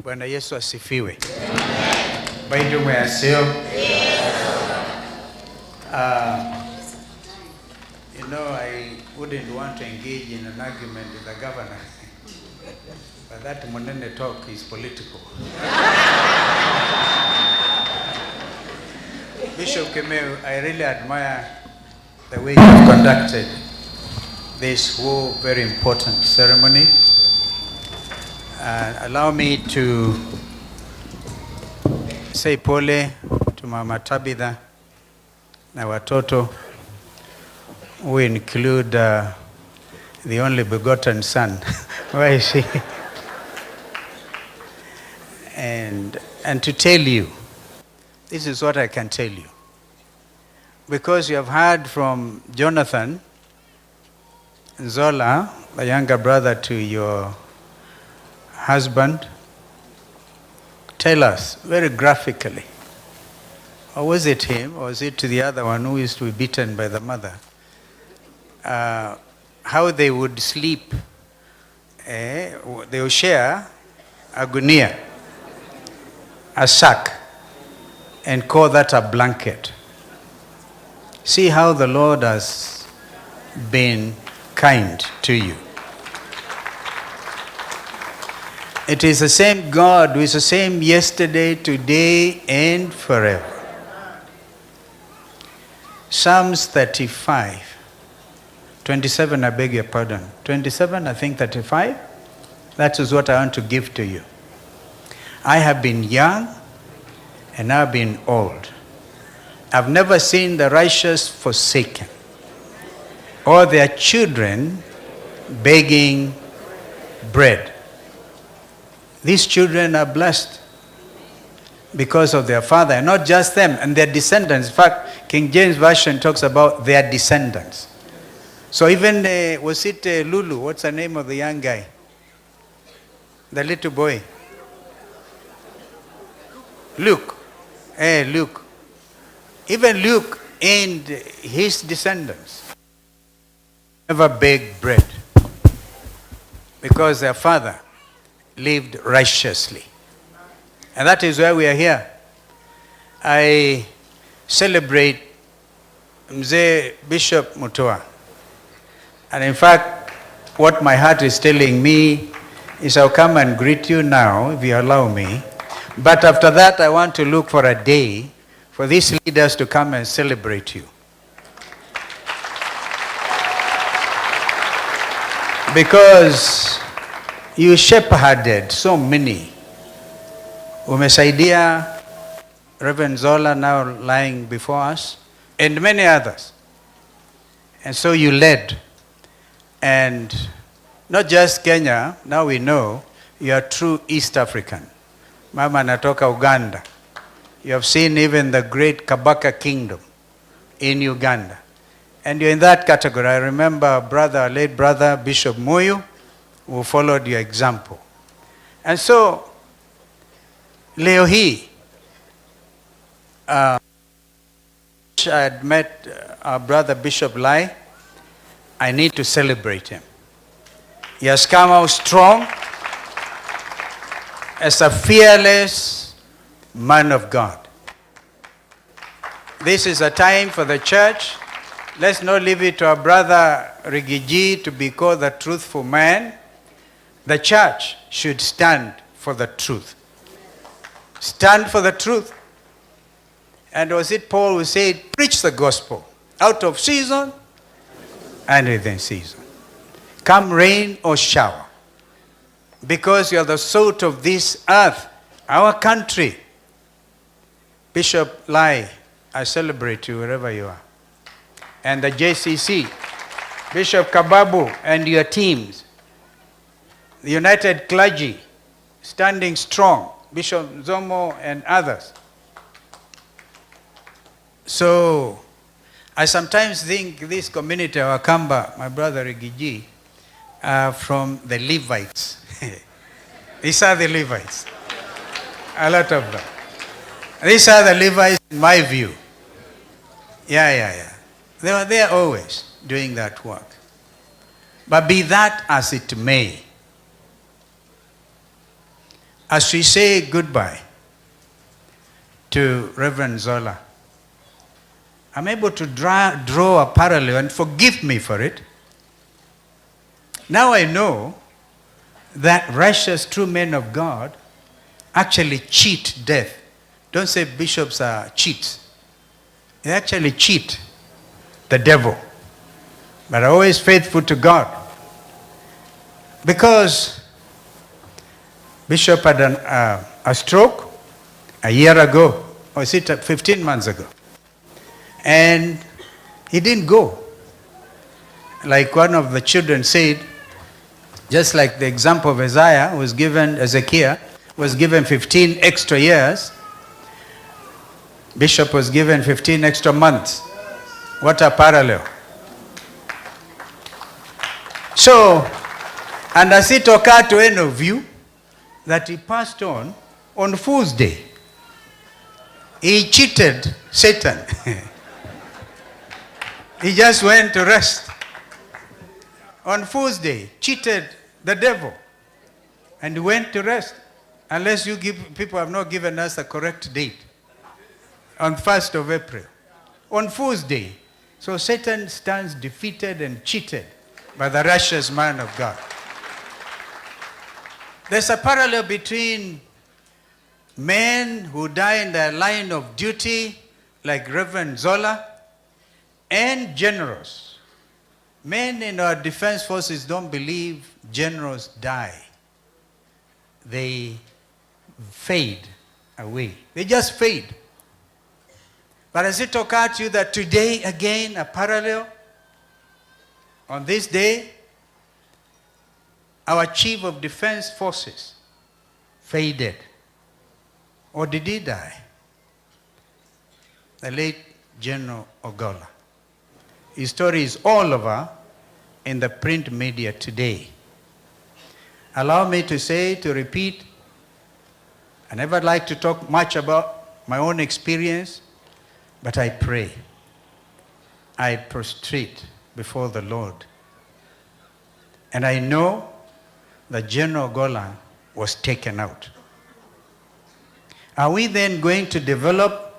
Bwana Yesu asifiwe. Balindiway asio. You know, I wouldn't want to engage in an argument with the governor, but that Monene talk is political. Bishop Kemeu, I really admire the way you conducted this whole very important ceremony. Allow me to say pole to Mama Tabitha na watoto, who include the only begotten son. Where is she? And to tell you, this is what I can tell you. Because you have heard from Jonathan Zola, the younger brother to your husband, tell us very graphically, or was it him, or was it to the other one who used to be beaten by the mother, how they would sleep. They would share a gunia, a sack, and call that a blanket. See how the Lord has been kind to you. It is the same God who is the same yesterday, today, and forever. Psalms 35, 27, I beg your pardon. 27, I think 35. That is what I want to give to you. I have been young and I've been old. I've never seen the righteous forsaken, or their children begging bread. These children are blessed because of their father, and not just them, and their descendants. In fact, King James Version talks about their descendants. So even, was it Lulu? What's the name of the young guy? The little boy? Luke. Luke. Even Luke and his descendants never begged bread because their father lived righteously. And that is why we are here. I celebrate Mzee Bishop Mutua. And in fact, what my heart is telling me is I'll come and greet you now, if you allow me. But after that, I want to look for a day for these leaders to come and celebrate you. Because you shepherded so many. Umesaidia, Reverend Zola now lying before us, and many others. And so you led. And not just Kenya, now we know you are true East African. Mama anatoka Uganda. You have seen even the great Kabaka kingdom in Uganda. And you're in that category. I remember late brother, Bishop Moyo, who followed your example. And so, leo hii, I had met our brother Bishop Lai. I need to celebrate him. He has come out strong as a fearless man of God. This is a time for the church. Let's not leave it to our brother Rigiji to be called the truthful man. The church should stand for the truth. Stand for the truth. And was it Paul who said, preach the gospel out of season and within season. Come rain or shower. Because you are the salt of this earth, our country. Bishop Lai, I celebrate you wherever you are. And the JCC, Bishop Kababu and your teams. The United Clergy, standing strong. Bishop Zomo and others. So, I sometimes think this community of Wakamba, my brother Rigiji, are from the Levites. These are the Levites. A lot of them. These are the Levites in my view. Yeah. They were there always doing that work. But be that as it may, as we say goodbye to Reverend Zola, I'm able to draw a parallel, and forgive me for it. Now I know that righteous, true men of God actually cheat death. Don't say bishops are cheats. They actually cheat the devil, but are always faithful to God. Because Bishop had a stroke a year ago, or is it 15 months ago? And he didn't go. Like one of the children said, just like the example of Ezekiel was given 15 extra years, Bishop was given 15 extra months. What a parallel. So, and does it occur to any of you that he passed on Fool's Day? He cheated Satan. He just went to rest. On Fool's Day, cheated the devil and went to rest. Unless people have not given us a correct date. On 1st of April. On Fool's Day. So Satan stands defeated and cheated by the righteous man of God. There's a parallel between men who die in their line of duty, like Reverend Zola, and generals. Men in our defense forces don't believe generals die. They fade away. They just fade. But has it occurred to you that today, again, a parallel? On this day, our chief of defense forces faded. Or did he die? The late General Ogola. His story is all over in the print media today. Allow me to repeat, I never like to talk much about my own experience, but I pray. I prostrate before the Lord. And I know that General Ogola was taken out. Are we then going to develop,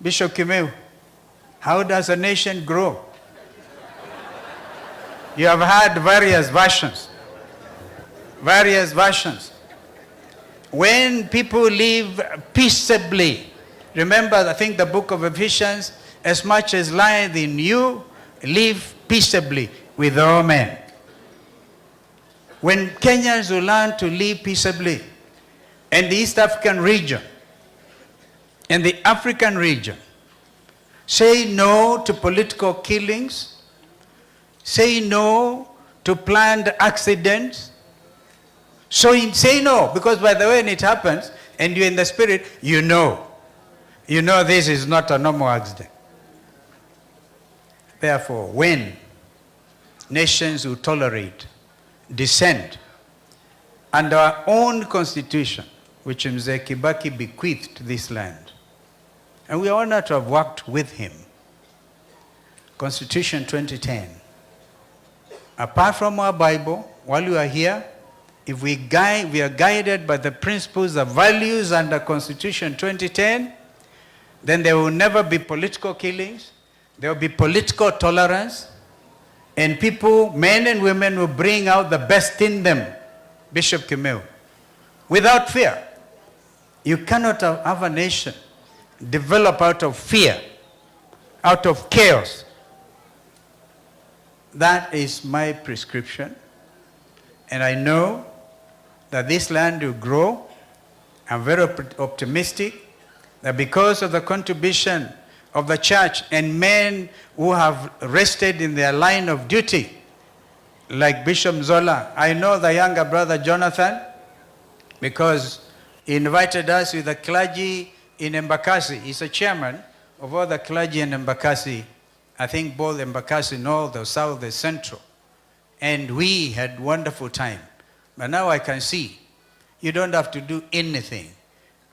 Bishop Kimeu, how does a nation grow? You have had various versions. Various versions. When people live peaceably, remember, I think the book of Ephesians, as much as lieth in you, live peaceably with all men. When Kenyans will learn to live peaceably, and the East African region, and the African region, say no to political killings, say no to planned accidents. So say no, because by the way, when it happens, and you're in the spirit, you know this is not a normal accident. Therefore, when nations will tolerate dissent and our own constitution, which Mzee Kibaki bequeathed to this land, and we are honored to have worked with him, Constitution 2010, apart from our Bible, while we are here, if we are guided by the principles, the values under Constitution 2010, then there will never be political killings, there will be political tolerance, and people, men and women, will bring out the best in them, Bishop Kimeu, without fear. You cannot have a nation develop out of fear, out of chaos. That is my prescription. And I know that this land will grow. I'm very optimistic that because of the contribution of the church and men who have rested in their line of duty, like Bishop Zola, I know the younger brother Jonathan, because he invited us with the clergy in Embakasi. He's a chairman of all the clergy in Embakasi. I think both Embakasi North, the South, the Central. And we had wonderful time. But now I can see you don't have to do anything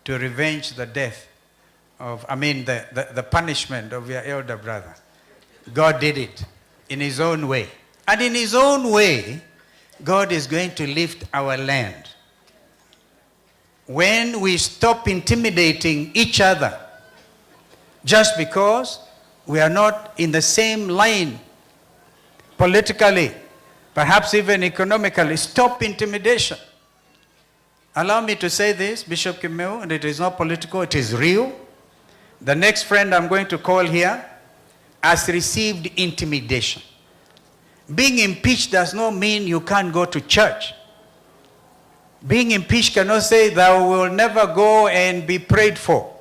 to revenge the death of, the punishment of your elder brother. God did it in his own way. And in his own way, God is going to lift our land. when we stop intimidating each other just because we are not in the same line politically, perhaps even economically. Stop intimidation. Allow me to say this, Bishop Kimeu, and it is not political, it is real. The next friend I'm going to call here has received intimidation. Being impeached does not mean you can't go to church. Being impeached cannot say that we will never go and be prayed for.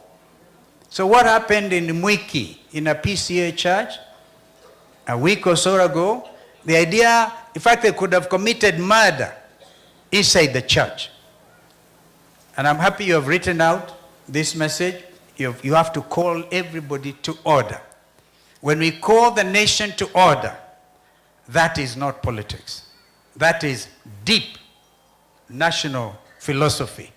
So what happened in Mwiki, in a PCA church, a week or so ago, the idea, in fact, they could have committed murder inside the church. And I'm happy you have written out this message. You have to call everybody to order. When we call the nation to order, that is not politics. That is deep national philosophy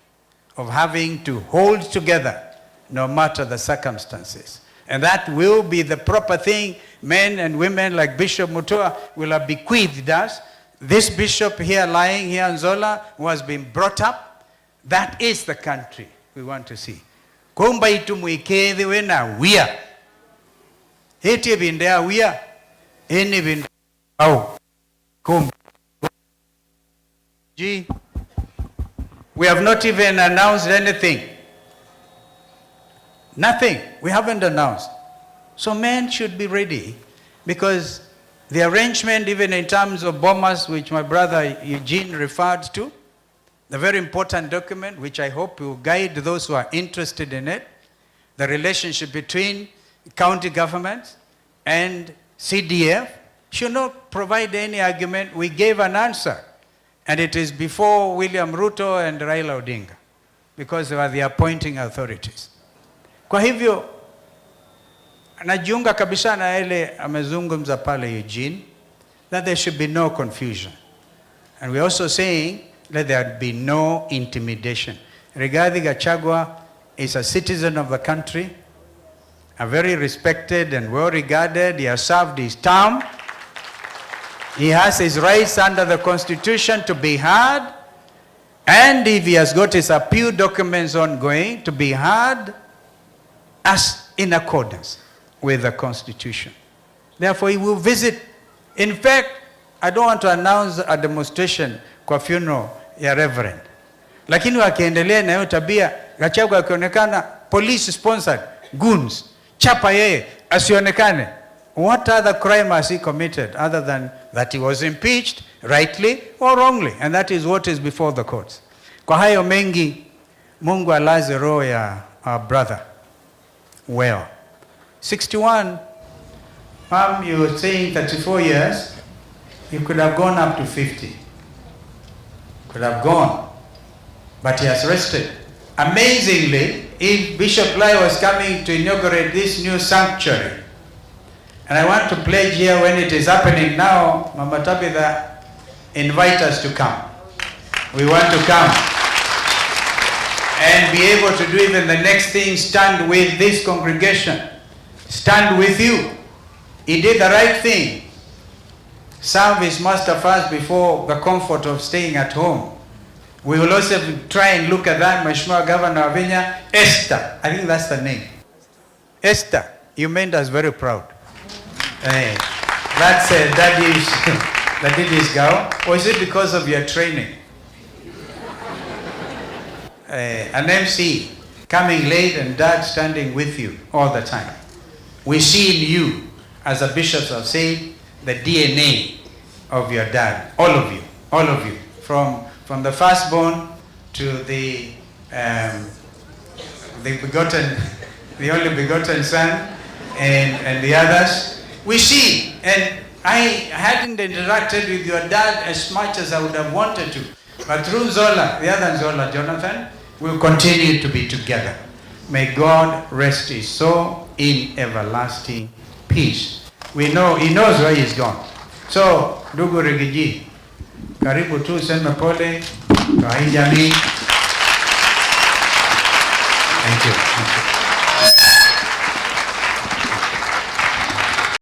of having to hold together no matter the circumstances. And that will be the proper thing. Men and women like Bishop Mutua will have bequeathed us. This bishop here lying here in Zola, who has been brought up, that is the country we want to see. Kumba itu muikezi wena wia. Eti bindea wia. Eni bindea au. Kumba. Gee. We have not even announced anything. Nothing. We haven't announced. So men should be ready, because the arrangement, even in terms of bombers, which my brother Eugene referred to, the very important document, which I hope will guide those who are interested in it, the relationship between county governments and CDF, should not provide any argument. We gave an answer, and it is before William Ruto and Raila Odinga, because they were the appointing authorities. Kwa hivyo, najiunga kabisa na ile amezungumza pale Eugene, that there should be no confusion. And we're also saying that there be no intimidation. Rigathi Gachagua is a citizen of the country, a very respected and well-regarded. He has served his term. He has his rights under the Constitution to be heard. And if he has got his appeal documents ongoing, to be heard as in accordance with the Constitution. Therefore, he will visit. In fact, I don't want to announce a demonstration kwa funeral ya Reverend. Lakini wakiendelea na hiyo tabia, Gachagua akionekana police sponsored goons, chapa yeye asionekane. What other crime has he committed other than that he was impeached rightly or wrongly? And that is what is before the courts. Kwa hayo mengi, Mungu alaze roho ya our brother well. 61, Mom, you were saying 34 years, you could have gone up to 50. Could have gone. But he has rested. Amazingly, if Bishop Lai was coming to inaugurate this new sanctuary, and I want to pledge here when it is happening now, Mama Tabitha, invite us to come. We want to come and be able to do even the next thing, stand with this congregation, stand with you. He did the right thing. Serve his master first before the comfort of staying at home. We will also try and look at that, Mheshimiwa Governor of Vinya, Esther. I think that's the name. Esther, you made us very proud. That's Daddy's girl. Or is it because of your training? An MC coming late and dad standing with you all the time. We see in you, as the bishops have said, the DNA of your dad. All of you. From the firstborn to the begotten, the only begotten son, and the others. We see, and I hadn't interacted with your dad as much as I would have wanted to. But through Zola, the other Zola, Jonathan, we'll continue to be together. May God rest his soul in everlasting peace. We know, he knows where he's gone. So, ndugu Rigiji, karibu tu sema pole kwa hii jamii. Thank you.